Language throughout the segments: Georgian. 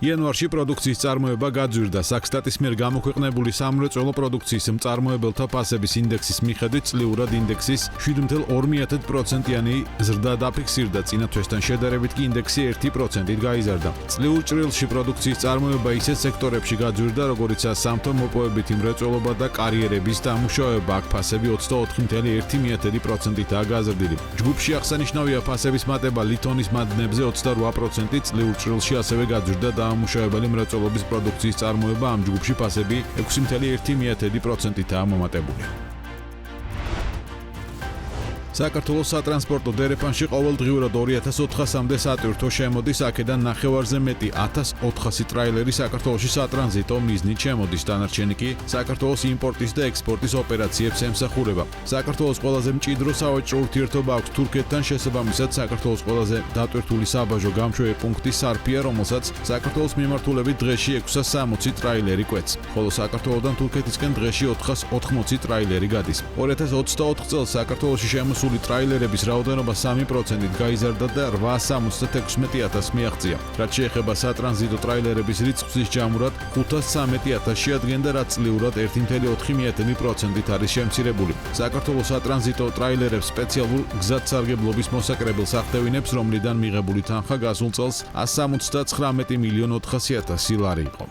იანვარში პროდუქციის წარმოება გაძვირდა. საქსტატის მიერ გამოქვეყნებული სამრეწველო პროდუქციის მწარმოებელთა ფასების ინდექსის მიხედვით წლიურად ინდექსის 7.2%-იანი ზრდა დაფიქსირდა. წინა თვესთან შედარებით კი ინდექსი 1%-ით გაიზარდა. წლიურ ჭრილში პროდუქციის წარმოება ისეთ სექტორებში გაძვირდა, როგორიცაა სამთო მოპოვებითი მრეწველობა და კარიერების დამუშავება. აქ ფასები 24.1%-ითაა გაზრდილი. ჯგუფში აღსანიშნავია ფასების მატება ლითონის მადნებზე 28%, წლიურ ჭრილში ასევე გაძვირდა დამუშავებელი მრეწველობის პროდუქციის წარმოება. ამ ჯგუფში ფასები 6.1%-ითაა მომატებული. საქართველოს სატრანსპორტო დერეფანში ყოველდღიურად 2400-მდე სატვირთო შემოდის, აქედან ნახევარზე მეტი 1400 ტრაილერი საქართველოში სატრანზიტო მიზნით შემოდის. დანარჩენი კი საქართველოს იმპორტის და ექსპორტის ოპერაციებს ემსახურება. საქართველოს ყველაზე მჭიდრო სავაჭრო ურთიერთობა აქვს თურქეთთან, შესაბამისად საქართველოს ყველაზე დატვირთული საბაჟო გამშვები პუნქტი სარფია, რომელსაც საქართველოს მიმართულებით დღეში 660 ტრაილერი კვეთს, ხოლო საქართველოსთან თურქეთისკენ დღეში 480 ტრაილერი გადის. 2024 წელს საქართველოში შემოსული ტრაილერების რაოდენობა 3%-ით გაიზარდა და 876,000 მიაღწია. რაც შეეხება სატრანზიტო ტრაილერების რიცხვს, ჯამურად 513,000 შეადგენდა, რაც წლიურად 1.4%-ით არის შემცირებული. საქართველოს სატრანზიტო ტრაილერებს სპეციალურ გზათსარგებლობის მოსაკრებელს ახდევინებს, რომლიდან მიღებული თანხა გასულ წელს 179,400,000 ლარი იყო.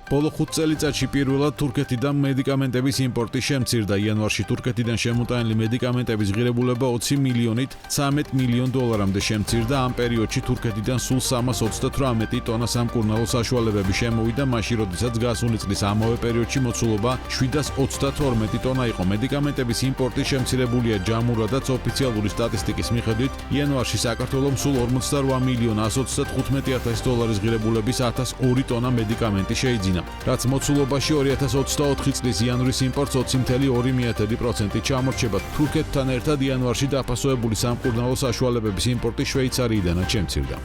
ბოლო 5 წელიწადში პირველად თურქეთიდან მედიკამენტების იმპორტი შემცირდა. იანვარში თურქეთიდან შემოტანილი მედიკამენტების ღირებულება 20 მილიონით 13 მილიონ დოლარამდე შემცირდა. ამ პერიოდში თურქეთიდან სულ 338 ტონა სამკურნალო საშუალებები შემოვიდა, მაშინ როდესაც გასული წლის ამავე პერიოდში მოცულობა 722 ტონა იყო. მედიკამენტების იმპორტი შემცირებულია ჯამურადაც ოფიციალური სტატისტიკის მიხედვით. იანვარში საქართველოს სულ 48 მილიონ 125,000 დოლარის ღირებულების 1002 ტონა მედიკამენტი შეიძინა. რაც მოცულობაში 2024 წლის იანვრის იმპორტს 20.2%-ით ჩამორჩება. თურქეთთან ერთად იანვარში დაფასოებული სამკურნალო საშუალებების იმპორტი შვეიცარიიდანაც შემცირდა.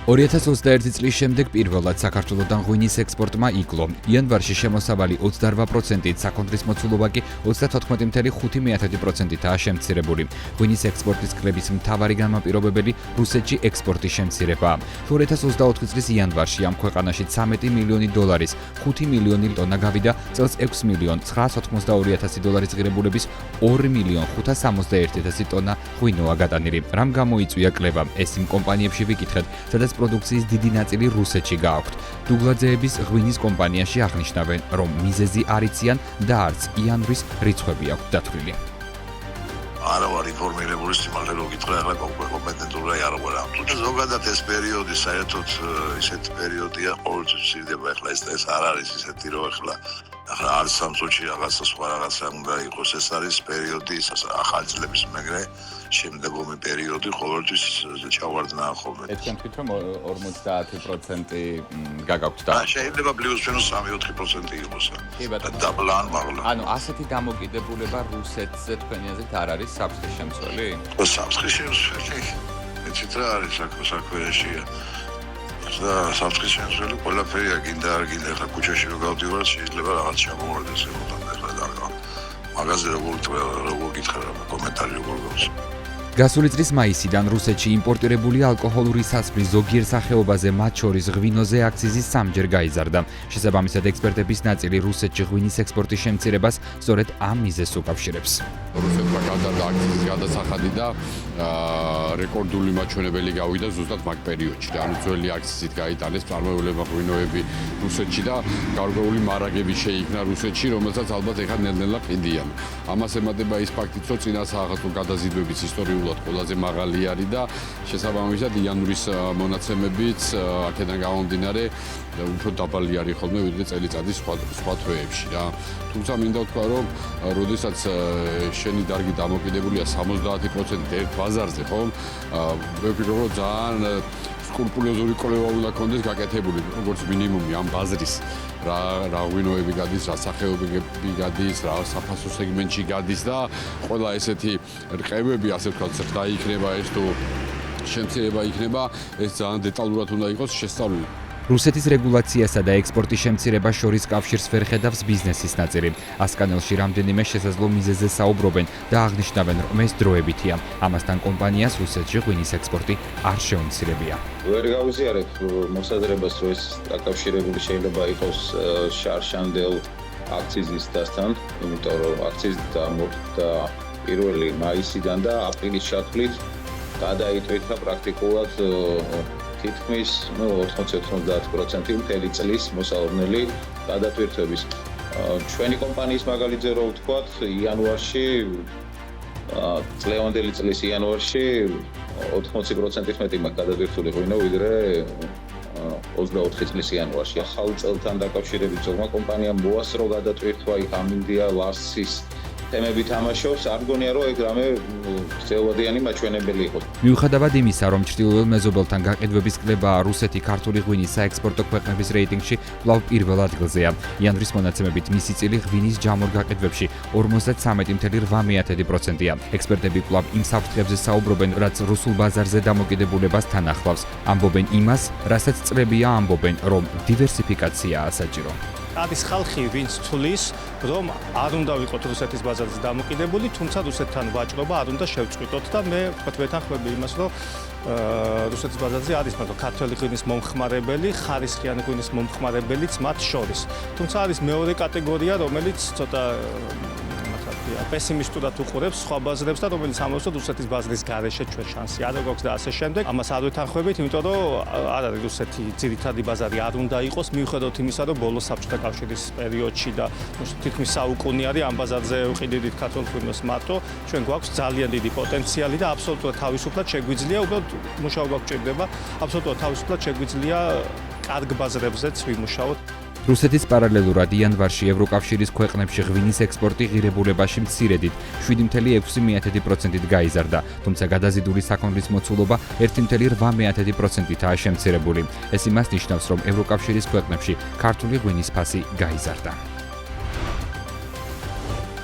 2021 წლის შემდეგ პირველად საქართველოსთან ღვინის ექსპორტმა იკლო. იანვარში შემოსავალი 28%-ით, საქონლის მოცულობა კი 34.5%-ითაა შემცირებული. ღვინის ექსპორტის კრების მთავარი განმაპირობებელი რუსეთში ექსპორტის შემცირებაა. 2024 წლის იანვარში ამ ქვეყანაში 13 მილიონი დოლარის 5 მილიონი ტონა გავიდა, წელს 6 მილიონ 982,000 დოლარის ღირებულების 2 მილიონ 561,000 ტონა ღვინოა გატანილი. რამ გამოიწვია კლება? ეს იმ კომპანიებში ვიკითხეთ, სადაც პროდუქციის დიდი ნაწილი რუსეთში გააქვთ. დუგლაძეების ღვინის კომპანიაში აღნიშნავენ, რომ მიზეზი არ იციან და არც იანვრის რიცხვები აქვთ დათვლილი. არა ვარ ინფორმირებული, სიმართლე რომ გითხრა, ახლა კომპეტენტური არ ვარ ამ თუჩ. ზოგადად ეს პერიოდი საერთოდ ისეთი პერიოდია, ყოველთვის სირდება, ახლა ეს არ არის ისეთი, რომ ახლა არ სამწუხი რაღაცა სხვა რაღაცა უნდა იყოს. ეს არის პერიოდი, ახალი წლების მეგრე შემდეგომი პერიოდი ყოველთვის ჩავარდნა ხოლმე. ეთქენ თვითონ 50% გაგაქვთ და შეიძლება პლუს-მინუს 3-4% იყოს. და დაბლან მაგლა. ანუ ასეთი დამოკიდებულება რუსეთზე თქვენი აზრით არ არის საფრთხის შემცველი? საფრთხის შემცველი. ეცით რა არის საქმეშია. და საფრთხის შემცველი ყველაფერია, გინდა არ გინდა, ახლა ქუჩაში რო გავდივართ, შეიძლება რაღაც ჩამოვარდეს ეხლა და მაგაზე როგორ გითხრა, კომენტარი როგორ გვაქვს. გასული წლის მაისიდან რუსეთში იმპორტირებული ალკოჰოლური სასმლის ზოგიერთ სახეობაზე, მათ შორის ღვინოზე აქციზი 3-ჯერ გაიზარდა. შესაბამისად, ექსპერტების ნაწილი რუსეთში ღვინის ექსპორტის შემცირებას სწორედ ამ მიზეზს უკავშირებს. რუსეთმა გადადა აქციზის გადასახადი და რეკორდული მაჩვენებელი გავიდა ზუსტად მაგ პერიოდში. ანუ ძველი აქციზით გაიტანეს წარმოებულება ღვინოები რუსეთში და გარკვეული მარაგები შეიქმნა რუსეთში, რომელსაც ალბათ ეხლა ნელ-ნელა ყიდიან. ამას ემატება ის ფაქტიც, რომ წინა სააღაცო გადაზიდვების ისტორიულად ყველაზე მაღალი არის და შესაბამისად იანვრის მონაცემებიც აქედან გამომდინარე უფრო დაბალი არის ხოლმე ვიდრე წელიწადის სხვა თვეებში რა. თუმცა მინდა ვთქვა, რომ როდესაც შენი დარგი დამოკიდებულია 70%-ით ერთ ბაზარზე, ხო? ვფიქრობ, რომ ძალიან სკრუპულოზური კვლევა უნდა კონდეს გაკეთებული, როგორც მინიმუმი ამ ბაზრის რა ღვინოები გადის, რა სახეობები გადის, რა საფასო სეგმენტში გადის და ყველა ესეთი რყევები, ასე ვთქვათ, ზრდა იქნება ეს თუ შემცირება იქნება, ეს ძალიან დეტალურად უნდა იყოს შესწავლილი. რუსეთის რეგულაციასა და ექსპორტის შემცირებას შორის კავშირს ვერ ხედავს ბიზნესის ნაწილი. ასკანელში რამდენიმე შესაძლო მიზეზზე საუბრობენ და აღნიშნავენ, რომ ეს დროებითია. ამასთან კომპანიას რუსეთში ღვინის ექსპორტი არ შეუმცირებია. ვერ გავიზიარებ მოსაზრებას, რომ ეს დაკავშირებული შეიძლება იყოს შარშანდელ აქციზის დასთან, იმიტომ რომ აქციზი დამოუკდა 1 მაისიდან და აპრილის ჩათვლით გადაიტვირთა პრაქტიკულად თითქმის 80-90% მთელი წლის მოსალოდნელი გადატვირთვების. ჩვენი კომპანიის მაგალითზე რო ვთქვათ, იანვარში წლევანდელი წლის იანვარში 80%-ით მეტი მაქვს გადატვირთული ღვინო, ვიდრე 24 წლის იანვარში. ახალ წელთან დაკავშირებით ზოგმა კომპანიამ მოასწრო გადატვირთვა, იქ ამინდია ლასის თემები თამაშობს, არ მგონია რომ ეგ რამე ძელვადიანი მაჩვენებელი იყო. მიუხედავად იმისა, რომ ჩრდილოეთ მეზობელთან გაყიდვების კლება რუსეთი ქართული ღვინის საექსპორტო ქვეყნების რეიტინგში კვლავ პირველ ადგილზეა. იანვრის მონაცემებით მისი წილი ღვინის ჯამურ გაყიდვებში 53.8%-ია. ექსპერტები კვლავ იმ საფრთხეებზე საუბრობენ, რაც რუსულ ბაზარზე დამოკიდებულებას თან ახლავს. ამბობენ იმას, რასაც წლებია ამბობენ, რომ დივერსიფიკაციაა საჭირო. არის ხალხი, ვინც თulis, რომ არ უნდა ვიყოთ რუსეთის ბაზარზე დამოკიდებული, თუმცა რუსეთთან ვაჭრობა არ უნდა შევწყვიტოთ და მე ვეთანხმები იმას, რომ რუსეთის ბაზარზე არის მაგრამ ქართული ღვინის მომხმარებელი, ხარისხიანი ღვინის მომხმარებელიც მათ შორის. თუმცა არის მეორე კატეგორია, რომელიც ცოტა პესიმისტურად უყურებს სხვა ბაზრებს და რომელიც ამბობს, რომ რუსეთის ბაზრის გარეშე ჩვენ შანსი არ გვაქვს და ასე შემდეგ. ამას არ ვეთანხმებით, იმიტომ რომ არ არის რუსეთი ძირითადი ბაზარი არ უნდა იყოს, მიუხედავად იმისა, რომ ბოლო საბჭოთა კავშირის პერიოდში და თითქმის საუკუნე არის ამ ბაზარზე ვყიდით ქართულ ღვინოს მარტო, ჩვენ გვაქვს ძალიან დიდი პოტენციალი და აბსოლუტურად თავისუფლად შეგვიძლია, უბრალოდ მუშაობა გვჭირდება, აბსოლუტურად თავისუფლად შეგვიძლია კარგ ბაზრებზეც ვიმუშაოთ. რუსეთის პარალელურად იანვარში ევროკავშირის ქვეყნებში ღვინის ექსპორტი ღირებულებაში მცირედით 7.6%-ით გაიზარდა, თუმცა გადაზიდული საქონლის მოცულობა 1.8%-ითაა შემცირებული. ეს იმას ნიშნავს, რომ ევროკავშირის ქვეყნებში ქართული ღვინის ფასი გაიზარდა.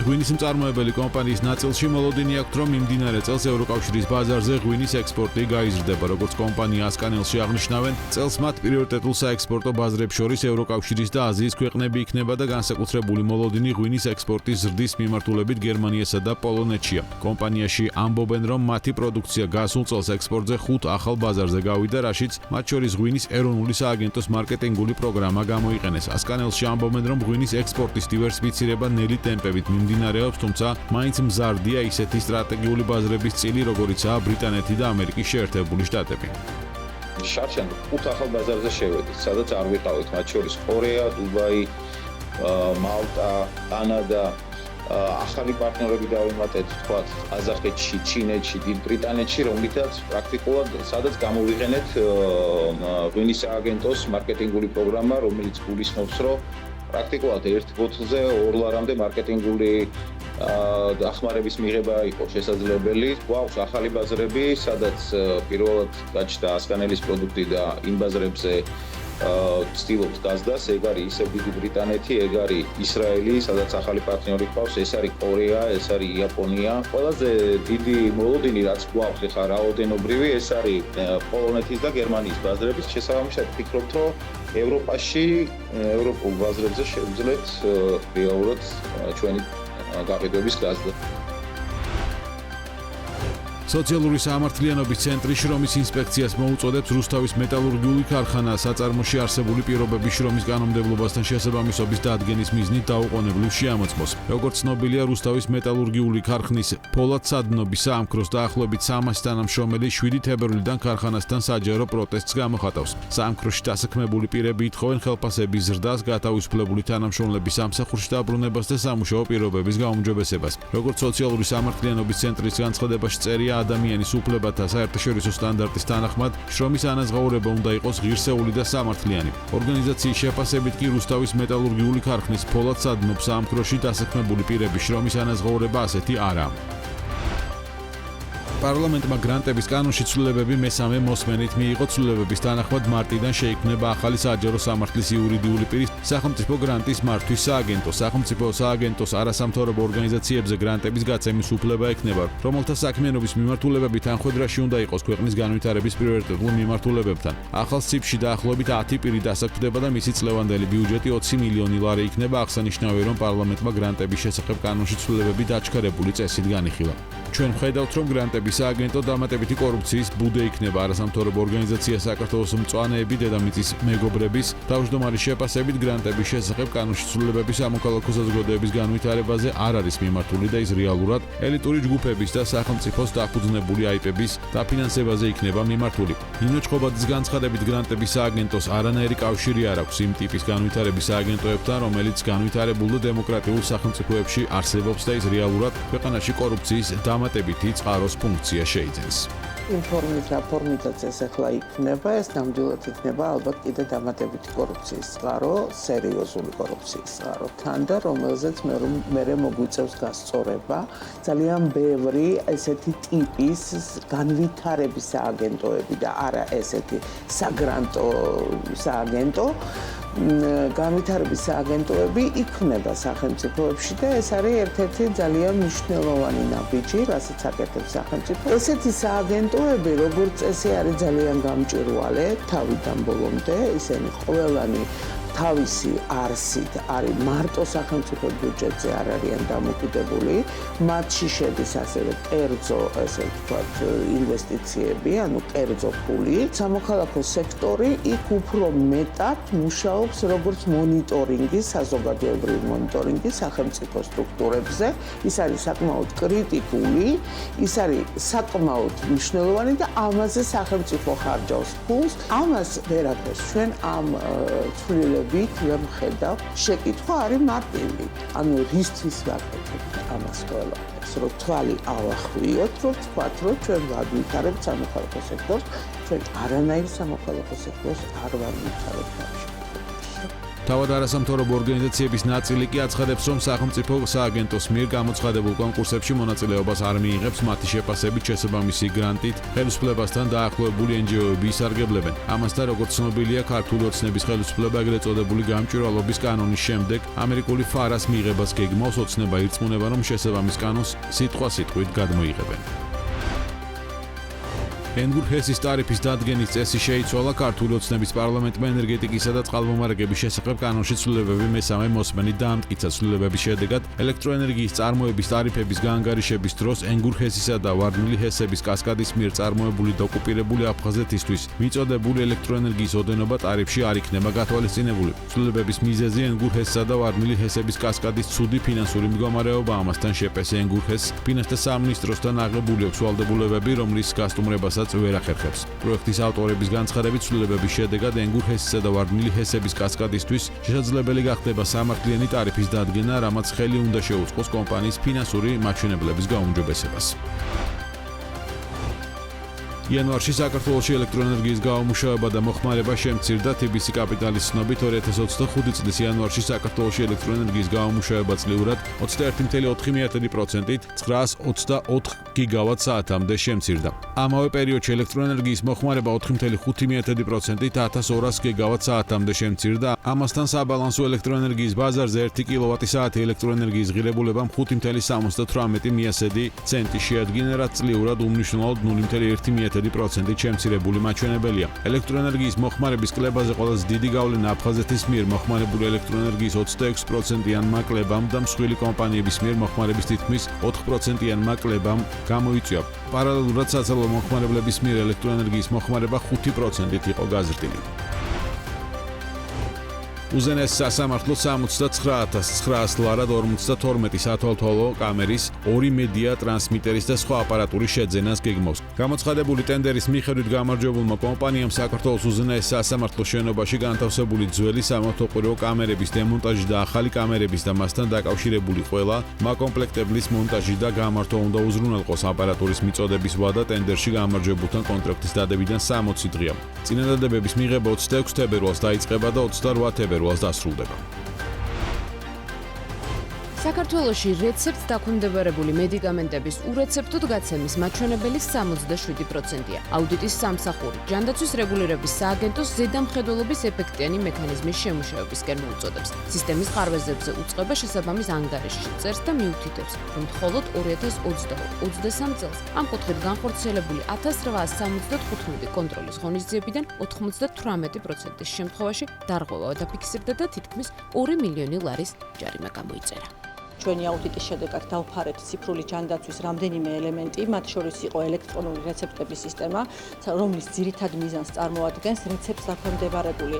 ღვინის მწარმოებელი კომპანიის ნაწილში მოლოდინი აქვთ, რომ მიმდინარე წელს ევროკავშირის ბაზარზე ღვინის ექსპორტი გაიზრდება, როგორც კომპანია ასკანელში აღნიშნავენ. წელს მათ პრიორიტეტულ საექსპორტო ბაზრებს შორის ევროკავშირის და აზიის ქვეყნები იქნება და განსაკუთრებული მოლოდინი ღვინის ექსპორტის ზრდის მიმართულებით გერმანიასა და პოლონეთშია. კომპანიაში ამბობენ, რომ მათი პროდუქცია გასულ წელს ექსპორტზე 5 ახალ ბაზარზე გავიდა, რაშიც მათ შორის ღვინის ეროვნული სააგენტოს მარკეტინგული პროგრამა გამოიყენეს. ასკანელში ამბობენ, რომ ღვინის ექსპორტის დივერსიფიცირება ნელი ტემპებით მიმდინარეობს, თუმცა მაინც მზარდია ისეთი სტრატეგიული ბაზრების წილი, როგორიცაა ბრიტანეთი და ამერიკის შეერთებული შტატები. შარშან 5 ახალ ბაზარზე შევედით, სადაც არ ვიყავით, მათ შორის კორეა, დუბაი, მალტა, კანადა, ახალი პარტნიორები დავიმატეთ, თქვათ, ყაზახეთში, ჩინეთში, დიდ ბრიტანეთში, რომლითაც პრაქტიკულად სადაც გამოვიყენეთ ღვინის სააგენტოს მარკეტინგული პროგრამა, რომელიც გულისხმობს, რომ პრაქტიკულად ერთ ბოთლზე 2 ლარამდე მარკეტინგული დახმარების მიღება იყო შესაძლებელი. გვაქვს ახალი ბაზრები, სადაც პირველად გაჩნდა ასკანელის პროდუქტი და იმ ბაზრებზე ცდილობს გაზდას, ეგ არის ისევ დიდი ბრიტანეთი, ეგ არის ისრაელი, სადაც ახალი პარტნიორი ყავს, ეს არის კორეა, ეს არის იაპონია. ყველაზე დიდი მოლოდინი, რაც გვაქვს ახლა რაოდენობრივი, ეს არის პოლონეთის და გერმანიის ბაზრების. შესაბამისად, ვფიქრობთ, რომ ევროპაში, ევროპულ ბაზრებზე შევძლებთ რეალურად ჩვენი გაყიდვების გაზრდა. სოციალური სამართლიანობის ცენტრი შრომის ინსპექციას მოუწოდებს რუსთავის მეტალურგიული ქარხანა საწარმოში არსებული პირობების შრომის კანონმდებლობასთან შესაბამისობის დადგენის მიზნით დაუყოვნებლივ შეამოწმოს. როგორც ცნობილია, რუსთავის მეტალურგიული ქარხნის ფოლადსადნობის საამქროს დაახლოებით 300 თანამშრომელი 7 თებერვლიდან ქარხანასთან საჯარო პროტესტს გამოხატავს. საამქროში დასაქმებული პირები ითხოვენ ხელფასების ზრდას, გათავისუფლებული თანამშრომლების სამსახურში დაბრუნებას და სამუშაო პირობების გაუმჯობესებას. როგორც სოციალური სამართლიანობის ცენტრის განცხადებაში წერია, ადამიანის უფლებათა საერთაშორისო სტანდარტის თანახმად შრომის ანაზღაურება უნდა იყოს ღირსეული და სამართლიანი. ორგანიზაციის შეფასებით კი რუსთავის მეტალურგიული ქარხნის ფოლადსადნობის საამქროში დასაქმებული პირების შრომის ანაზღაურება ასეთი არაა. პარლამენტმა გრანტების კანონში ცვლილებები მესამე მოსმენით მიიღო. ცვლილებების თანახმად მარტიდან შეიქმნება ახალი საჯარო სამართლის იურიდიული პირის სახელმწიფო გრანტის მართვის სააგენტო. სახელმწიფო სააგენტოს არასამთავრობო ორგანიზაციებზე გრანტების გაცემის უფლება ექნება, რომელთა საქმიანობის მიმართულებები თანხვედრაში უნდა იყოს ქვეყნის განვითარების პრიორიტეტულ მიმართულებებთან. ახალ ციფრში დაახლოებით 10 პირი დასაქმდება და მისი წლევანდელი ბიუჯეტი 20 მილიონი ლარი იქნება. აღსანიშნავია, რომ პარლამენტმა გრანტების შესახებ კანონში ცვლილებები დაჩქარებული წესით განიხილა. ჩვენ ვხედავთ, რომ გრანტების სააგენტო დამატებითი კორუფციის ბუდე იქნება. არასამთავრობო ორგანიზაცია საქართველოს მწვანეები დედამიწის მეგობრების თავმჯდომარის შეფასებით გრანტების შესახებ კანონში ცვლილებების სამოქალაქო საზოგადოების განვითარებაზე არ არის მიმართული და ის რეალურად ელიტური ჯგუფების და სახელმწიფოს დაფუძნებული აიპების დაფინანსებაზე იქნება მიმართული. ნინო ჩხობაძის განცხადებით გრანტების სააგენტოს არანაირი კავშირი არ აქვს იმ ტიპის განვითარების სააგენტოებთან, რომელიც განვითარებულ და დემოკრატიულ სახელმწიფოებში არსებობს და ის რეალურად ქვეყანაში კორუფციის დამატებითი წყაროს ფუნქცია შეიძენს. Informით რა ფორმითაც ეს ახლა იქნება, ეს ნამდვილად იქნება ალბათ კიდე დამატებითი კორუფციის წყარო, სერიოზული კორუფციის წყარო თან და რომელზეც მე მოგვიწევს გასწორება ძალიან ბევრი ესეთი ტიპის განვითარების სააგენტოები და არა ესეთი საგრანტო სააგენტო განვითარების სააგენტოები იქნება სახელმწიფოებში და ეს არის ერთ-ერთი ძალიან მნიშვნელოვანი ნაბიჯი, რასაც აკეთებს სახელმწიფო. ესეთი სააგენტოები, როგორც წესი, არის ძალიან გამჭვირვალე თავიდან ბოლომდე, ისინი ყველანი თავისი არსით არის მარტო სახელმწიფო ბიუჯეტზე არ არიან დამოკიდებული, მათში შედის ასევე კერძო, ესე ვთქვათ, ინვესტიციები, ანუ კერძო ფული. სამოქალაქო სექტორი იქ უფრო მეტად მუშაობს როგორც მონიტორინგი, საზოგადოებრივი მონიტორინგი სახელმწიფო სტრუქტურებზე. ის არის საკმაოდ კრიტიკული, ის არის საკმაოდ მნიშვნელოვანი და ამაზე სახელმწიფო ხარჯავს ფულს. ამას ვერაფერს ჩვენ ამ ცვლილებით ვერ ვხედავ. შეკითხვა არის მარტივი. ანუ რისთვის ვაკეთებთ ამას ყველაფერს, რომ თვალი ავახვიოთ, რომ ვთქვათ, რომ ჩვენ ვადვითარებთ სამოქალაქო სექტორს, ჩვენ არანაირ სამოქალაქო სექტორს არ ვადვითარებთ. თავად არასამთავრობო ორგანიზაციების ნაწილი კი აცხადებს, რომ სახელმწიფო სააგენტოს მიერ გამოცხადებულ კონკურსებში მონაწილეობას არ მიიღებს. მათი შეფასებით შესაბამისი გრანტით ხელისუფლებასთან დაახლოებული NGO-ები ისარგებლებენ. ამასთან, როგორც ცნობილია, ქართული ოცნების ხელისუფლება ეგრეთ წოდებული გამჭვირვალობის კანონის შემდეგ ამერიკული ფარას მიღებას გეგმავს. ოცნება ირწმუნება, რომ შესაბამის კანონს სიტყვასიტყვით გადმოიღებენ. ენგურჰესის ტარიფის დადგენის წესი შეიცვალა. ქართული ოცნების პარლამენტმა ენერგეტიკისა და წყალმომარაგების შესახებ კანონში ცვლილებები მესამე მოსმენით დაამტკიცა. ცვლილებების შედეგად ელექტროენერგიის წარმოების ტარიფების გაანგარიშების დროს ენგურჰესისა და ვარდნილი ჰესების კასკადის მიერ წარმოებული და ოკუპირებული აფხაზეთისთვის მიწოდებული ელექტროენერგიის ოდენობა ტარიფში არ იქნება გათვალისწინებული. ცვლილებების მიზეზი ენგურჰესისა და ვარდნილი ჰესების კასკადის ცუდი ფინანსური მდგომარეობა. ამასთან შეპეს ენგურჰესს ფინანსთა სამინისტროსთან აღებული აქვს ვალდებულებები, რომლის გასტუმრებას ვერ ახერხებს. პროექტის ავტორების განცხადებით, ცვლილებების შედეგად ენგურჰესისა და ვარდნილი ჰესების კასკადისთვის შესაძლებელი გახდება სამართლიანი ტარიფის დადგენა, რამაც ხელი უნდა შეუწყოს კომპანიის ფინანსური მაჩვენებლების გაუმჯობესებას. იანვარში საქართველოში ელექტროენერგიის გამომუშავება და მოხმარება შემცირდა. TBC კაპიტალის ცნობით 2025 წლის იანვარში საქართველოში ელექტროენერგიის გამომუშავება წლიურად 21.4%-ით 924 გიგავატ-საათამდე შემცირდა. ამავე პერიოდში ელექტროენერგიის მოხმარება 4.5%-ით 1200 გიგავატ-საათამდე შემცირდა. ამასთან საბალანსო ელექტროენერგიის ბაზარზე 1 კილოვატი-საათი ელექტროენერგიის ღირებულებამ 5.78 მიასედი ცენტი შეადგინა, რაც წლიურად უმნიშვნელოდ 0.1%-ით შემცირებული მაჩვენებელია. ელექტროენერგიის მოხმარების კლებაზე ყველაზე დიდი გავლენა აფხაზეთის მიერ მოხმარებული ელექტროენერგიის 26%-იანმა კლებამ და მსხვილი კომპანიების მიერ მოხმარების თითქმის 4%-იანმა კლებამ გამოიწვია. პარალელურად საცალო მოხმარებლების მიერ ელექტროენერგიის მოხმარება 5%-ით იყო გაზრდილი. უზენაეს სასამართლო 69900 ლარად 52 სათვალთვალო კამერის 2 მედია ტრანსმიტერის და სხვა აპარატურის შეძენას გეგმავს. გამოცხადებული ტენდერის მიხედვით გამარჯვებულმა კომპანიამ საქართველოს უზენაეს სასამართლო შენობაში განთავსებული ძველი სამართლოყურო კამერების დემონტაჟი და ახალი კამერების და მასთან დაკავშირებული ყველა მაკომპლექტებლის მონტაჟი და გამართვა უნდა უზრუნველყოს. აპარატურის მიწოდების ვადა ტენდერში გამარჯვებულთან კონტრაქტის დადებიდან 60 დღეა. წინადადებების მიღება 26 თებერვალს დაიწყება და 28 თებერვალს დასრულდება. საქართველოში რეცეპტს დაქვემდებარებული მედიკამენტების ურეცეპტოდ გაცემის მაჩვენებელი 67%-ია. აუდიტის სამსახური ჯანდაცვის რეგულირების სააგენტოს ზედამხედველობის ეფექტიანი მექანიზმის შემუშავებისკენ მოუწოდებს. სისტემის ხარვეზებზე უწყება შესაბამის ანგარიშში წერს და მიუთითებს, რომ მხოლოდ 2022-23 წელს ამ კუთხით განხორციელებული 1875 კონტროლის ღონისძიებიდან 98%-ის შემთხვევაში დარღვევა დაფიქსირდა და თითქმის 2 მილიონი ლარის ჯარიმა გამოიწერა. ჩვენი აუდიტის შედეგად დავფარეთ ციფრული ჯანდაცვის რამდენიმე ელემენტი, მათ შორის იყო ელექტრონული რეცეპტების სისტემა, რომლის ძირითად მიზანს წარმოადგენს რეცეპტს დაქვემდებარებული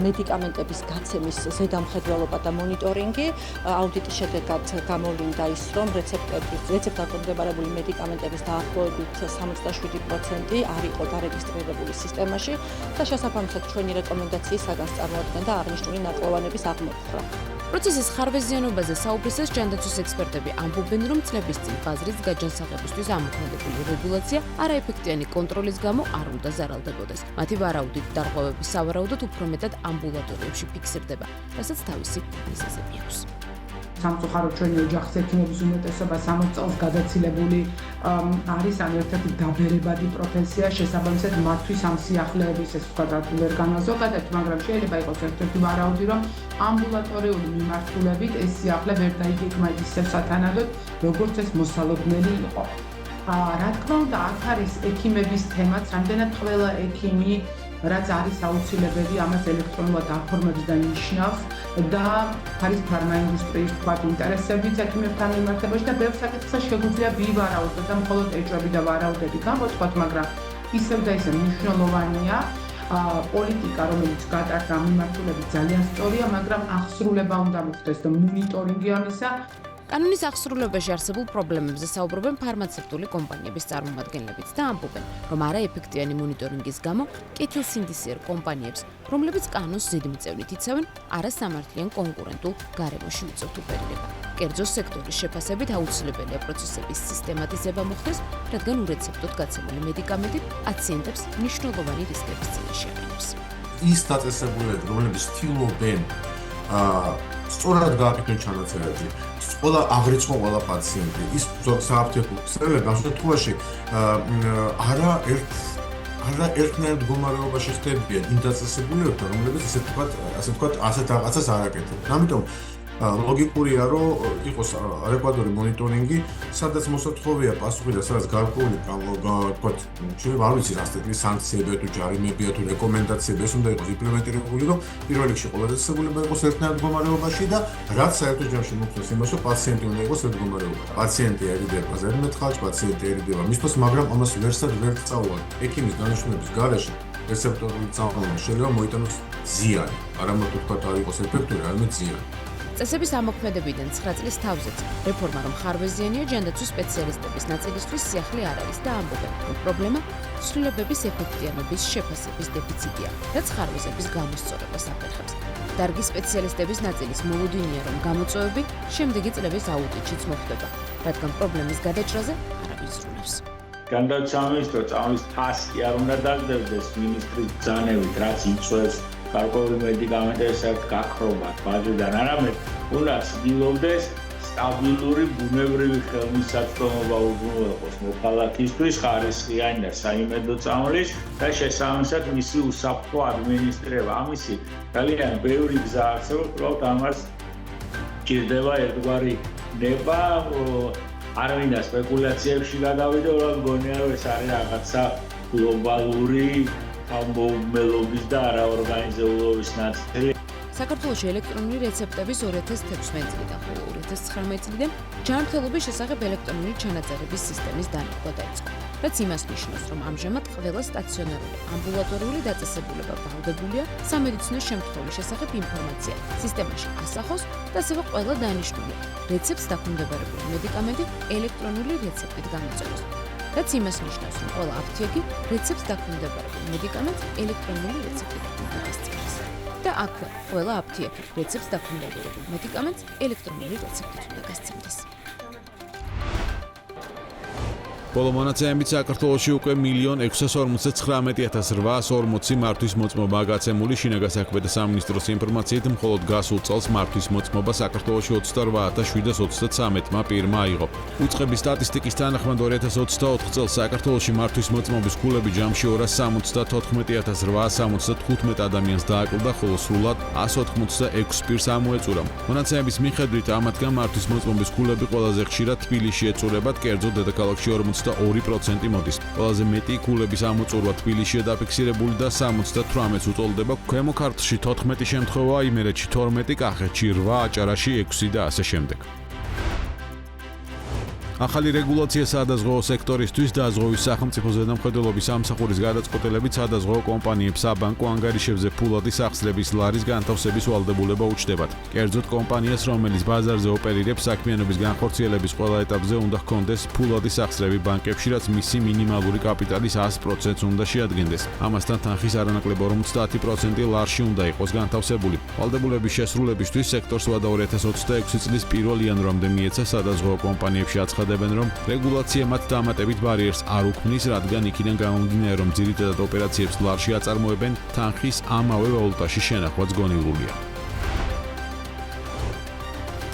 მედიკამენტების გაცემის ზედამხედველობა და მონიტორინგი. აუდიტის შედეგად გამოვლინდა ის, რომ რეცეპტს დაქვემდებარებული მედიკამენტების დაახლოებით 67% არ იყო დარეგისტრირებული სისტემაში და შესაბამისად ჩვენი რეკომენდაციისაგან წარმოადგენდა აღნიშნული ნაკლოვანების აღმოფხვრა. პროცესის ხარვეზიანობაზე საუბრისას ჯანდაცვის ექსპერტები ამბობენ, რომ წლების წინ ბაზრის გაჯანსაღებისთვის ამოქმედებული რეგულაცია არაეფექტიანი კონტროლის გამო არ უნდა ზარალდებოდეს. მათი ვარაუდით დარღვევები სავარაუდოდ უფრო მეტად ამბულატორიებში ფიქსირდება, რასაც თავისი მიზეზები აქვს. სამწუხაროდ ჩვენი ოჯახის ექიმების უმეტესობა 60 წელს გადაცილებული არის ან ერთ-ერთი დაბერებადი პროფესია, შესაბამისად მათთვის ამ სიახლეების ეს ვთქვათ ვერ განაზოგადეთ, მაგრამ შეიძლება იყოს ერთ-ერთი ვარაუდი, რომ ამბულატორიული მიმართულებით ეს სიახლე ვერ დაიგეგმა ისევ სათანადოდ, როგორც ეს მოსალოდნელი იყო. რა თქმა უნდა, აქ არის ექიმების თემაც, რამდენად ყველა ექიმი რაც არის აუცილებელი ამას ელექტრონულად აფორმებს და ნიშნავს და არის ფარმაინდუსტრიის თქვათ ინტერესებიც ექიმებთან მიმართებაში და ბევრ საკითხზე შეგვიძლია ვივარაუდოთ და მხოლოდ ეჭვები და ვარაუდები გამოვთქვათ, მაგრამ ისევ და ისევ მნიშვნელოვანია პოლიტიკა, რომელიც გატარდა ამ მიმართულებით ძალიან სწორია, მაგრამ აღსრულება უნდა მოხდეს და მონიტორინგი ამისა. კანონის აღსრულებაში არსებულ პრობლემებზე საუბრობენ ფარმაცევტული კომპანიების წარმომადგენლებიც და ამბობენ, რომ არაეფექტიანი მონიტორინგის გამო კეთილსინდისიერ კომპანიებს, რომლებიც კანონს ზედმიწევნით იცავენ, არასამართლიან კონკურენტულ გარემოში უწევთ უპირატესობა. კერძო სექტორის შეფასებით აუცილებელია პროცესების სისტემატიზება მოხდეს, რადგან ურეცეპტოდ გაცემული მედიკამენტი პაციენტებს მნიშვნელოვანი რისკების წინაშე აყენებს. ის დაწესებულებები, რომლებიც ცდილობენ სწორად გააკეთონ ჩანაწერები, ყველა აღრიცხო ყველა პაციენტი, ის სააფთიაქო ქსელები ამ შემთხვევაში არა ერთნაირ მდგომარეობაში ხდებიან იმ დაწესებულებებთან, რომლებიც ასე ვთქვათ, ასეთ რაღაცას არ აკეთებენ. ამიტომ ლოგიკურია, რომ იყოს ადეკვატური მონიტორინგი, სადაც მოსათხოვია პასუხი და სადაც გარკვეული ვთქვათ, შეიძლება არ ვიცი რა სტილი სანქციებია თუ ჯარიმებია თუ რეკომენდაციები, ეს უნდა იყოს იმპლემენტირებული, რომ პირველ რიგში ყველა დაწესებულება იყოს ერთნაირ მდგომარეობაში და რაც საერთო ჯამში მოხდეს იმას, რომ პაციენტი უნდა იყოს ერთ მდგომარეობაში. პაციენტი ერიდება ზედმეტ ხალხს, პაციენტი ერიდება მისთვის, მაგრამ ამას ვერსად ვერ წაუვარ. ექიმის დანიშნულების გარეშე რეცეპტორული წამყვანი შეიძლება მოიტანოს ზიანი, არა მოთქვათ ვთქვათ არ იყოს ეფექტური, არამედ ზიანი. წესების ამოქმედებიდან 9 წლის თავზეც რეფორმა რომ ხარვეზიანია ჯანდაცვის სპეციალისტების ნაწილისთვის სიახლე არ არის და ამბობენ, რომ პრობლემა ცვლილებების ეფექტიანობის შეფასების დეფიციტია, რაც ხარვეზების გამოსწორებას აფერხებს. დარგის სპეციალისტების ნაწილის მოლოდინია, რომ გამოწვევები შემდეგი წლების აუდიტშიც მოხდება, რადგან პრობლემის გადაჭრაზე არავის ზრუნავს. განსაკუთრებით წამლის ფასი არ უნდა დაგდებდეს მინისტრის ბრძანებით, რაც იწვევს გარკვეული მედიკამენტების გაქრობა ბაზრიდან, არამედ უნდა ცდილობდეს სტაბილური ბუნებრივი ხელმისაწვდომობა უზრუნველყოს მოქალაქისთვის ხარისხიანი და საიმედო წამლის და შესაბამისად მისი უსაფრთხო ადმინისტრირება. ამისი ძალიან ბევრი გზა არსებობს, უბრალოდ ამას ჭირდება ერთგვარი ნება, არ მინდა სპეკულაციებში გადავიდე, უბრალოდ გონია რომ ეს არის რაღაცა გლობალური ამბობლობის და არაორგანიზებულობის ნაწილი. საქართველოში ელექტრონული რეცეპტების 2016 წლიდან, ხოლო 2019 წლიდან ჯანმრთელობის შესახებ ელექტრონული ჩანაწერების სისტემის დანერგვა დაიწყო. რაც იმას ნიშნავს, რომ ამჟამად ყველა სტაციონარული ამბულატორიული დაწესებულება ბრალდებულია სამედიცინო შემთხვევის შესახებ ინფორმაცია სისტემაში ასახოს და ასევე ყველა დანიშნული რეცეპტს დაქვემდებარებული მედიკამენტი ელექტრონული რეცეპტით გამოწეროს. რაც იმას ნიშნავს, რომ ყველა აფთიაქი რეცეპტს დაქვემდებარებულ მედიკამენტს ელექტრონული რეცეპტით უნდა გასცემდეს. და აქვე ყველა აფთიაქი რეცეპტს დაქვემდებარებულ მედიკამენტს ელექტრონული რეცეპტით უნდა გასცემდეს. ბოლო მონაცემებით საქართველოში უკვე 1,659,840 მართვის მოწმობა გაცემული. შინაგან საქმეთა სამინისტროს ინფორმაციით, მხოლოდ გასულ წელს მართვის მოწმობა საქართველოში 28,723-მა პირმა აიღო. უწყების სტატისტიკის თანახმად 2024 წელს საქართველოში მართვის მოწმობის ქულები ჯამში 274,875 ადამიანს დააკლდა, ხოლო სრულად 186 პირს ამოეწურა. მონაცემების მიხედვით, ამათგან მართვის მოწმობის ქულები ყველაზე ხშირად თბილისში ეწურებათ, კერძო დედაქალაქში 42% მოდის. ყველაზე მეტი ქულების ამოწურვა თბილისშია დაფიქსირებული და 78-ს უწოლდება. ქვემო ქართლში 14 შემთხვევაა, იმერეთში 12, კახეთში 8, აჭარაში 6 და ასე შემდეგ. ახალი რეგულაცია სადაზღვეო სექტორისთვის დაზღვევის სახელმწიფო ზედამხედველობის სამსახურის გადაწყვეტილებით სადაზღვეო კომპანიებს საბანკო ანგარიშებზე ფულადი სახსრების ლარის განთავსების ვალდებულება უჩნდებათ. კერძოდ კომპანიას, რომელიც ბაზარზე ოპერირებს, საქმიანობის განხორციელების ყველა ეტაპზე უნდა ჰქონდეს ფულადი სახსრები ბანკებში, რაც მისი მინიმალური კაპიტალის 100%-ს უნდა შეადგენდეს. ამასთან თანხის არანაკლებ 50% ლარში უნდა იყოს განთავსებული. ვალდებულების შესრულებისთვის სექტორს ვადა 2026 წლის 1 იანვრამდე მიეცა სადაზღვეო კომპანიებში აცხადებენ, რომ რეგულაცია მათ დამატებით ბარიერს არ უქმნის, რადგან იქიდან გამომდინარე, რომ ძირითადად ოპერაციებს ლარში აწარმოებენ, თანხის ამავე ვალუტაში შენახვაც გონივრულია.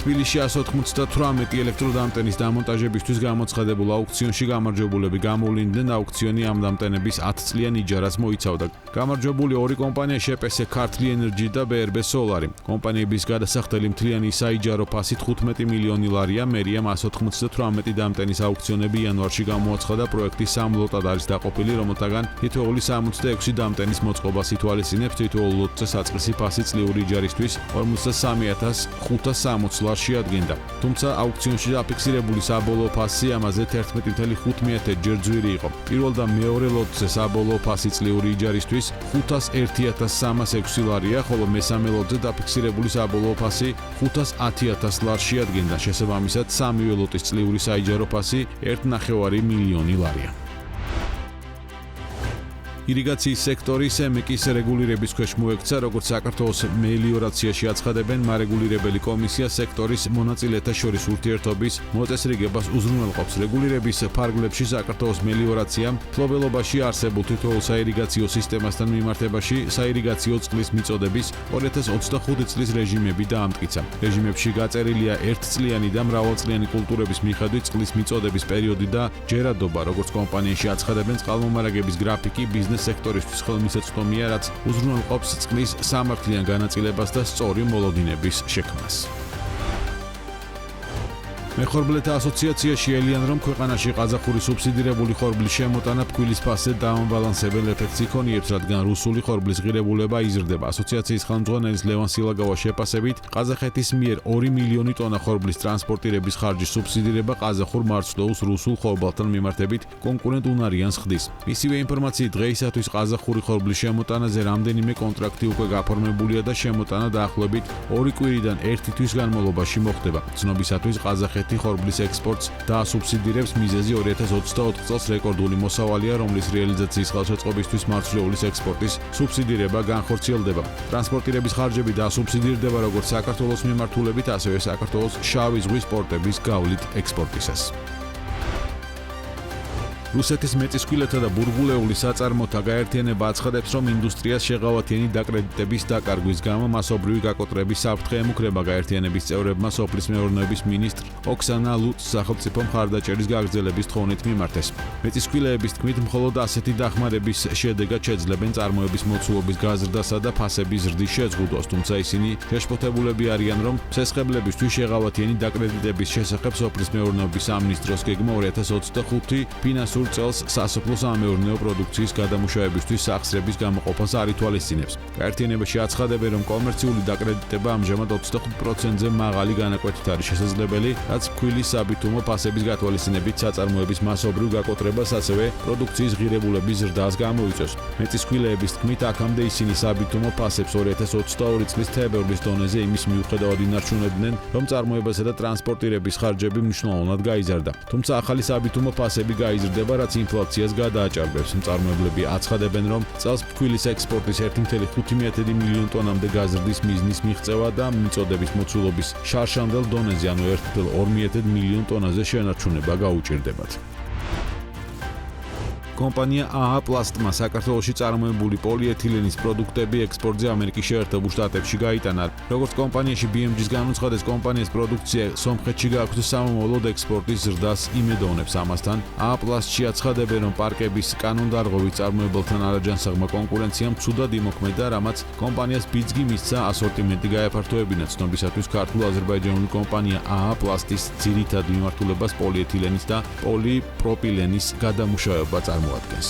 თბილისში 198 ელექტროდამტენის დამონტაჟებისთვის გამოცხადებულ აუქციონში გამარჯვებულები გამოვლინდნენ. აუქციონი ამ დამტენების 10 წლიან იჯარას მოიცავდა. გამარჯვებული ორი კომპანია შპს ქართლი ენერჯი და BRB სოლარი. კომპანიების გადასახდელი მთლიანი საიჯარო ფასი 15 მილიონი ლარია. მერიამ 198 დამტენის აუქციონები იანვარში გამოაცხადა. პროექტი სამ ლოტად არის დაყოფილი, რომელთაგან თითოეული 66 დამტენის მოწყობას ითვალისწინებს. თითოეულ ლოტზე საწყისი ფასი წლიური იჯარისთვის 43,560 შეადგენდა. თუმცა აუქციონში დაფიქსირებული საბოლოო ფასი ამაზე 11,5 ჯერ ძვირი იყო. პირველ და მეორე ლოტზე საბოლოო ფასი წლიური იჯარისთვის 501,306 ლარია, ხოლო მესამე ლოტზე დაფიქსირებული საბოლოო ფასი 510,000 ლარს შეადგენდა. შესაბამისად, სამივე ლოტის წლიური საიჯარო ფასი 1,5 მილიონი ლარია. ირიგაციის სექტორი სემეკის რეგულირების ქვეშ მოექცა, როგორც საქართველოს მელიორაციაში აცხადებენ, მარეგულირებელი კომისია სექტორის მონაწილეთა შორის ურთიერთობის მოწესრიგებას უზრუნველყოფს. რეგულირების ფარგლებში საქართველოს მელიორაციამ ფლობელობაში არსებულ თითოეულ საირიგაციო სისტემასთან მიმართებაში საირიგაციო წყლის მიწოდების 2025 წლის რეჟიმები დაამტკიცა. რეჟიმებში გაწერილია ერთწლიანი და მრავალწლიანი კულტურების მიხედვით წყლის მიწოდების პერიოდი და ჯერადობა, როგორც კომპანიაში აცხადებენ, წყალმომარაგების გრაფიკი ბიზნეს სექტორისთვის ხელმისაწვდომია, რაც უზრუნველყოფს წყლის სამართლიან განაწილებას და სწორი მოლოდინების შექმნას. მეხორბლეთა ასოციაციაში ელიან, რომ ქვეყანაში ყაზახური სუბსიდირებული ხორბლის შემოტანა ფქვილის ფასზე დაამბალანსებელ ეფექტს იქონიებს, რადგან რუსული ხორბლის ღირებულება იზრდება. ასოციაციის ხელმძღვანელის ლევან სილაგავას შეფასებით, ყაზახეთის მიერ 2 მილიონი ტონა ხორბლის ტრანსპორტირების ხარჯის სუბსიდირება ყაზახურ მარცვლეულს რუსულ ხორბალთან მიმართებით კონკურენტ უნარიანს ხდის. მისივე ინფორმაციით, დღეისათვის ყაზახური ხორბლის შემოტანაზე რამდენიმე კონტრაქტი უკვე გაფორმებულია და შემოტანა დაახლოებით 2 კვირიდან 1 თვის განმავლობაში მოხდება. ცნობისათვის ყაზახეთი ხორბლის ექსპორტს დაასუბსიდირებს. მიზეზი 2024 წელს რეკორდული მოსავალია, რომლის რეალიზაციის ხელშეწყობისთვის მარცვლეულის ექსპორტის სუბსიდირება განხორციელდება. ტრანსპორტირების ხარჯები დაასუბსიდირდება როგორც საქართველოს მიმართულებით, ასევე საქართველოს შავი ზღვის პორტების გავლით ექსპორტისას. რუსეთის მეწისქვილეთა და ბურღულეული საწარმოთა გაერთიანება აცხადებს, რომ ინდუსტრიას შეღავათიანი დაკრედიტების დაკარგვის გამო მასობრივი გაკოტრების საფრთხე ემუქრება. გაერთიანების წევრებმა სოფლის მეურნეობის მინისტრ ოქსანა ლუცს სახელმწიფო მხარდაჭერის გაგრძელების თხოვნით მიმართეს. მეწისქვილეების თქმით, მხოლოდ ასეთი დახმარების შედეგად შეძლებენ წარმოების მოცულობის გაზრდასა და ფასების ზრდის შეზღუდვას, თუმცა ისინი შეშფოთებულები არიან, რომ ცესხებლებისთვის შეღავათიანი დაკრედიტების შესახებ სოფლის მეურნეობის სამინისტროს გეგმა 2025 ფინანსურ წელს სასოფლო-სამეურნეო პროდუქციის გადამუშავებისთვის სახსრების გამოყოფას არ ითვალისწინებს. გაერთიანებაში აცხადებენ, რომ კომერციული დაკრედიტება ამჟამად 25%-ზე მაღალი განაკვეთით არის შესაძლებელი, რაც ფქვილის საბითუმო ფასების გათვალისწინებით საწარმოების მასობრივ გაკოტრებას, ასევე პროდუქციის ღირებულების ზრდას გამოიწვევს. მეწისქვილეების თქმით, აქამდე ისინი საბითუმო ფასებს 2022 წლის თებერვლის დონეზე იმის მიუხედავად ინარჩუნებდნენ, რომ წარმოებასა და ტრანსპორტირების ხარჯები მნიშვნელოვნად გაიზარდა. თუმცა ახალი საბითუმო ფასები გაიზრდება, რაც ინფლაციას გადააჭარბებს. მწარმოებლები აცხადებენ, რომ წელს ფქვილის ექსპორტის 1,5 მილიონ ტონამდე გაზრდის მიზნის მიღწევა და მიწოდების მოცულობის შარშანდელ დონეზე, ანუ 1,2 მილიონ ტონაზე შენარჩუნება გაუჭირდებათ. კომპანია AA Plastma საქართველოში წარმოებული პოლიეთილენის პროდუქტები ექსპორტზე ამერიკის შეერთებულ შტატებში გაიტანა. როგორც კომპანიაში BMG-ს განუცხადეს, კომპანიის პროდუქცია სომხეთში გააქვთ სამომავლოდ ექსპორტის ზრდას იმედოვნებს. ამასთან AA Plast-ში აცხადებენ, რომ პარკების კანონდარღვევით წარმოებელთან არაჯანსაღმა კონკურენციამ ცუდად იმოქმედა, რამაც კომპანიას ბიძგი მისცა ასორტიმენტი გაეფართოებინა. ცნობისათვის ქართულ აზერბაიჯანული კომპანია AA Plast-ის ძირითად მიმართულებას პოლიეთილენის და პოლიპროპილენის გადამუშავება წარმოადგენს.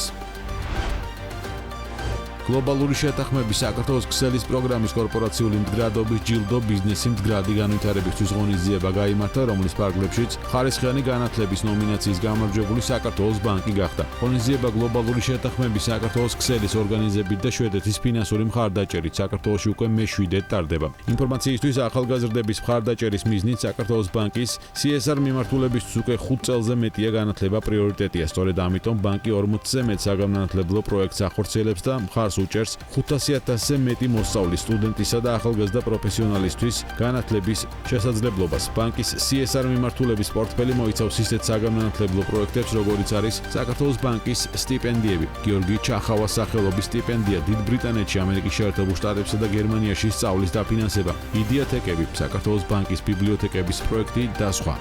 გლობალური შეთანხმების საქართველოს ქსელის პროგრამის კორპორაციული მდგრადობის ჯილდო ბიზნესი მდგრადი განვითარებისთვის ღონისძიება გაიმართა, რომლის ფარგლებშიც ხარისხიანი განათლების ნომინაციის გამარჯვებული საქართველოს ბანკი გახდა. ღონისძიება გლობალური შეთანხმების საქართველოს ქსელის ორგანიზებით და შვედეთის ფინანსური მხარდაჭერით საქართველოში უკვე მე-7 ტარდება. ინფორმაციისთვის ახალგაზრდების მხარდაჭერის მიზნით საქართველოს ბანკის CSR მიმართულებისთვის უკვე 5 წელზე მეტია განათლება პრიორიტეტია. სწორედ ამიტომ ბანკი 40-ზე მეტ საგანმანათლებლო პროექტს ახორციელებს და მხარს უჭერს 500,000-ზე მეტი მოსწავლის, სტუდენტისა და ახალგაზრდა პროფესიონალისთვის განათლების შესაძლებლობას. ბანკის CSR მიმართულების პორტფელი მოიცავს ისეთ საგანმანათლებლო პროექტებს, როგორიც არის საქართველოს ბანკის სტიპენდიები, გიორგი ჩახავას სახელობის სტიპენდია, დიდ ბრიტანეთში, ამერიკის შეერთებულ შტატებსა და გერმანიაში სწავლის დაფინანსება, იდიათეკები, საქართველოს ბანკის ბიბლიოთეკების პროექტი და სხვა.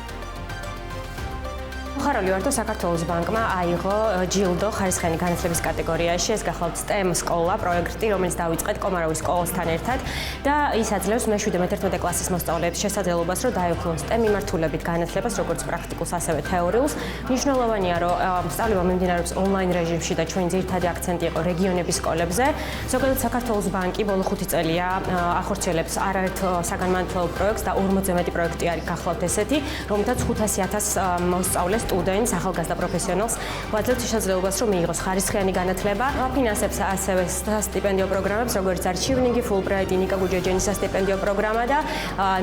ხარული ვარ და საქართველოს ბანკმა აიღო ჯილდო ხარისხიანი განათლების კატეგორიაში. ეს გახლავთ STEM სკოლა პროექტი, რომელიც დავიწყეთ კომაროვის სკოლასთან ერთად და ის აძლევს მე-7-11 კლასის მოსწავლეებს შესაძლებლობას, რომ დაეუფლონ STEM მიმართულებით განათლებას, როგორც პრაქტიკულს, ასევე თეორიულს. მნიშვნელოვანია, რომ სწავლება მიმდინარეობს ონლაინ რეჟიმში და ჩვენი ძირითადი აქცენტი იყო რეგიონების სკოლებზე. ზოგადად საქართველოს ბანკი ბოლო 5 წელია ახორციელებს არაერთ საგანმანათლებლო პროექტს და 40-ზე მეტი პროექტი არის გახლავთ ესეთი, რომელთაც 500,000 მოსწავლეს სტუდენტს, ახალგაზრდა პროფესიონალს ვაძლევთ შესაძლებლობას, რომ მიიღოს ხარისხიანი განათლება. ფინანსებს ასევე სტიპენდიო პროგრამებს, როგორც არის ჩივნინგი, ფულბრაიტი, ნიკა გუჯეჯენის სტიპენდიო პროგრამა და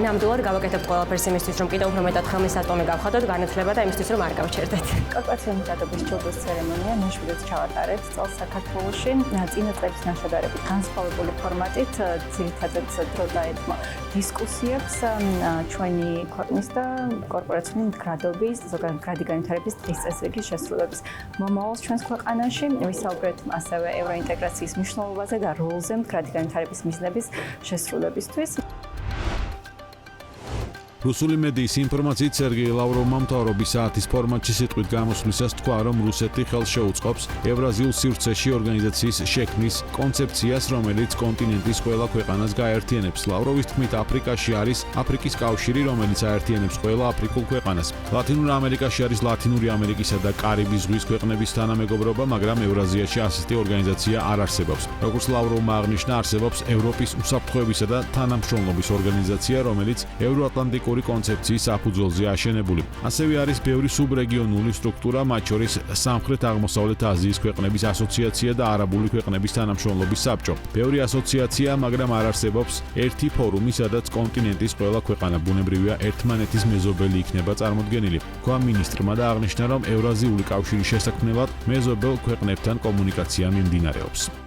ნამდვილად გავაკეთებთ ყველაფერს იმისთვის, რომ კიდევ უფრო მეტად ხელმისაწვდომი გავხადოთ განათლება და იმისთვის, რომ არ გავჩერდეთ. კორპორაციული მდგრადობის ჯილდოს ცერემონია მე-7-ს ჩავატარეთ წელს საქართველოში. წინა წლების ნაშადარებით განსხვავებული ფორმატით, ძირითადად დრო დაეთმო დისკუსიებს ჩვენი ქვეყნის და კორპორაციული მდგრადობის ზოგადად მდგრადი განვითარების წესრიგის შესრულების მომავალს ჩვენს ქვეყანაში. ვისაუბრეთ ასევე ევროინტეგრაციის მნიშვნელობაზე და როლზე მდგრადი განვითარების მიზნების შესრულებისთვის. რუსული მედიის ინფორმაციით სერგეი ლავროვმა მთავრობის საათის ფორმატში სიტყვით გამოსვლისას თქვა, რომ რუსეთი ხელს შეუწყობს ევრაზიულ სივრცეში ორგანიზაციის შექმნის კონცეფციას, რომელიც კონტინენტის ყველა ქვეყანას გააერთიანებს. ლავროვის თქმით, აფრიკაში არის აფრიკის კავშირი, რომელიც აერთიანებს ყველა აფრიკულ ქვეყანას. ლათინურ ამერიკაში არის ლათინური ამერიკისა და კარიბის ზღვის ქვეყნების თანამეგობრობა, მაგრამ ევრაზიაში ასეთი ორგანიზაცია არ არსებობს. როგორც ლავროვმა აღნიშნა, არსებობს ევროპის უსაფრთხოებისა და თანამშრომლობის ორგანიზაცია, რომელიც ევროატლანტიკური კონცეფციის საფუძველზე აშენებული. ასევე არის ბევრი სუბრეგიონული სტრუქტურა, მათ შორის სამხრეთ-აღმოსავლეთ აზიის ქვეყნების ასოციაცია და არაბული ქვეყნების თანამშრომლობის საბჭო. ბევრი ასოციაცია, მაგრამ არ არსებობს ერთი ფორუმი, სადაც კონტინენტის ყველა ქვეყანა ბუნებრივია ერთმანეთის მეზობელი იქნება წარმოდგენილი. თქვა მინისტრმა და აღნიშნა, რომ ევრაზიული კავშირის შესაქმნელად მეზობელ ქვეყნებთან კომუნიკაცია მიმდინარეობს.